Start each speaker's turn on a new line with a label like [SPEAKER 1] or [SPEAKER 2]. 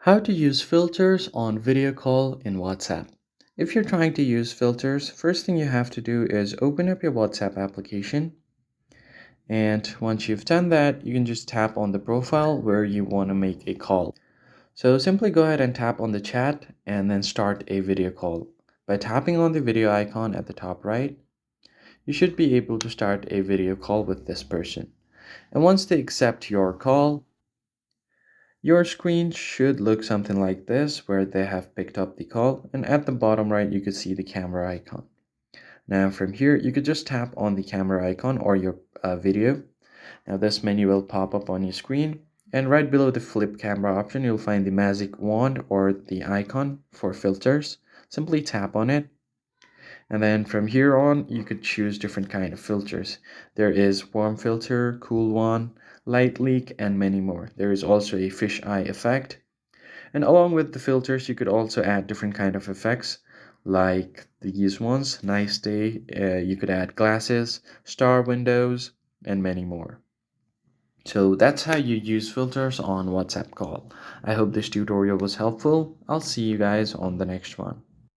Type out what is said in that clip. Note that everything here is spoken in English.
[SPEAKER 1] How to use filters on video call in WhatsApp. If you're trying to use filters, first thing you have to do is open up your WhatsApp application. And once you've done that, you can just tap on the profile where you want to make a call. So simply go ahead and tap on the chat and then start a video call. By tapping on the video icon at the top right, you should be able to start a video call with this person. And once they accept your call, your screen should look something like this, where they have picked up the call, and at the bottom right, you could see the camera icon. Now from here, you could just tap on the camera icon or your video. Now this menu will pop up on your screen, and right below the flip camera option, you'll find the magic wand or the icon for filters. Simply tap on it, and then from here on, you could choose different kind of filters. There is warm filter, cool one, light leak, and many more. There is also a fisheye effect. And along with the filters, you could also add different kind of effects like these ones, nice day. You could add glasses, star windows, and many more. So that's how you use filters on WhatsApp call. I hope this tutorial was helpful. I'll see you guys on the next one.